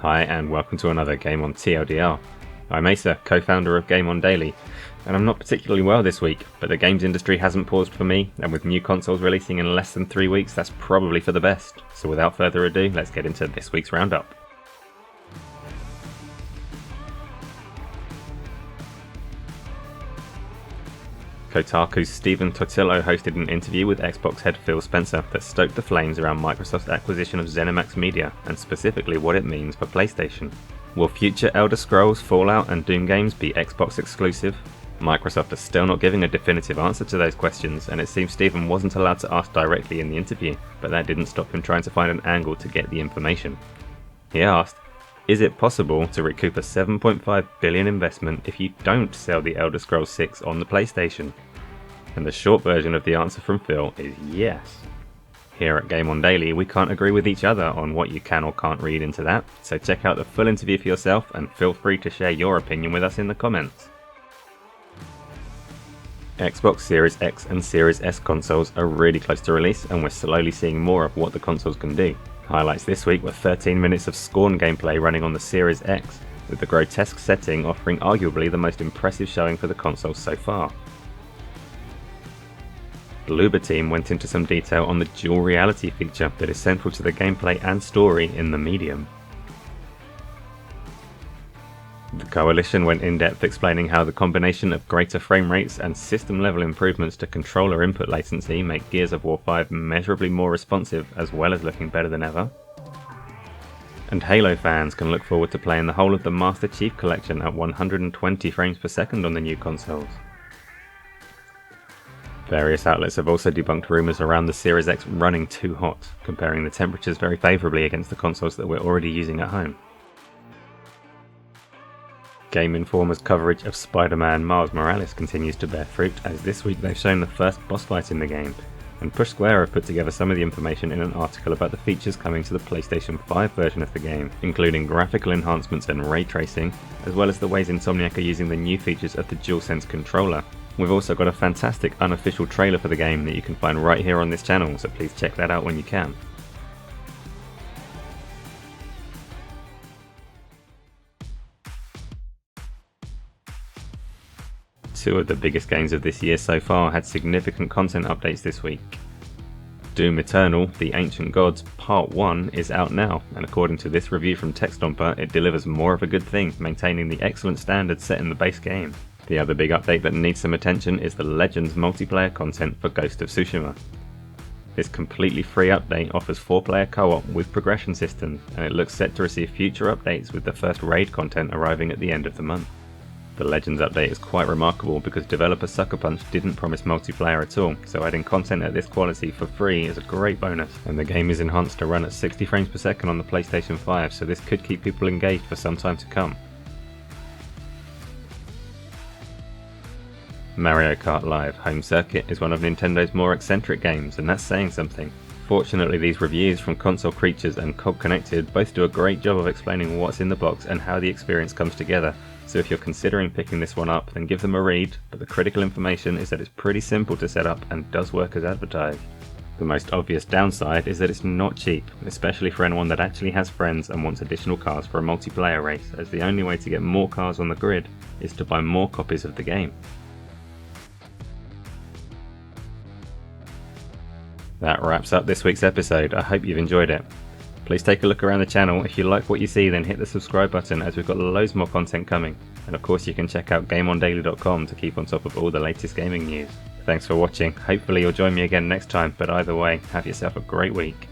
Hi and welcome to another game on TLDR. I'm Asa, co-founder of GameOnDaily, and I'm not particularly well this week, but the games industry hasn't paused for me, and with new consoles releasing in less than 3 weeks, that's probably for the best. So without further ado, let's get into this week's roundup. Kotaku's Stephen Totilo hosted an interview with Xbox head Phil Spencer that stoked the flames around Microsoft's acquisition of ZeniMax Media, and specifically what it means for PlayStation. Will future Elder Scrolls, Fallout and Doom games be Xbox exclusive? Microsoft is still not giving a definitive answer to those questions, and it seems Stephen wasn't allowed to ask directly in the interview, but that didn't stop him trying to find an angle to get the information. He asked, is it possible to recoup a $7.5 billion investment if you don't sell the Elder Scrolls 6 on the PlayStation? And the short version of the answer from Phil is yes. Here at GameOnDaily, we can't agree with each other on what you can or can't read into that, so check out the full interview for yourself and feel free to share your opinion with us in the comments. Xbox Series X and Series S consoles are really close to release, and we're slowly seeing more of what the consoles can do. Highlights this week were 13 minutes of Scorn gameplay running on the Series X, with the grotesque setting offering arguably the most impressive showing for the console so far. Bloober Team went into some detail on the dual reality feature that is central to the gameplay and story in the medium. The Coalition went in depth explaining how the combination of greater frame rates and system level improvements to controller input latency make Gears of War 5 measurably more responsive as well as looking better than ever. And Halo fans can look forward to playing the whole of the Master Chief Collection at 120 frames per second on the new consoles. Various outlets have also debunked rumours around the Series X running too hot, comparing the temperatures very favourably against the consoles that we're already using at home. Game Informer's coverage of SpiderMan Mars Morales continues to bear fruit, as this week they've shown the first boss fight in the game, and Push Square have put together some of the information in an article about the features coming to the PlayStation 5 version of the game, including graphical enhancements and ray tracing, as well as the ways Insomniac are using the new features of the DualSense controller. We've also got a fantastic unofficial trailer for the game that you can find right here on this channel, so please check that out when you can. Two of the biggest games of this year so far had significant content updates this week. Doom Eternal: The Ancient Gods Part 1 is out now, and according to this review from TechStomper, it delivers more of a good thing, maintaining the excellent standards set in the base game. The other big update that needs some attention is the Legends multiplayer content for Ghost of Tsushima. This completely free update offers 4-player co-op with progression systems, and it looks set to receive future updates with the first raid content arriving at the end of the month. The Legends update is quite remarkable because developer Sucker Punch didn't promise multiplayer at all, so adding content at this quality for free is a great bonus, and the game is enhanced to run at 60 frames per second on the PlayStation 5, so this could keep people engaged for some time to come. Mario Kart Live Home Circuit is one of Nintendo's more eccentric games, and that's saying something. Fortunately, these reviews from Console Creatures and Cog Connected both do a great job of explaining what's in the box and how the experience comes together, so if you're considering picking this one up, then give them a read, but the critical information is that it's pretty simple to set up and does work as advertised. The most obvious downside is that it's not cheap, especially for anyone that actually has friends and wants additional cars for a multiplayer race, as the only way to get more cars on the grid is to buy more copies of the game. That wraps up this week's episode. I hope you've enjoyed it. Please take a look around the channel. If you like what you see, then hit the subscribe button, as we've got loads more content coming. And of course you can check out GameOnDaily.com to keep on top of all the latest gaming news. Thanks for watching. Hopefully you'll join me again next time, but either way, have yourself a great week.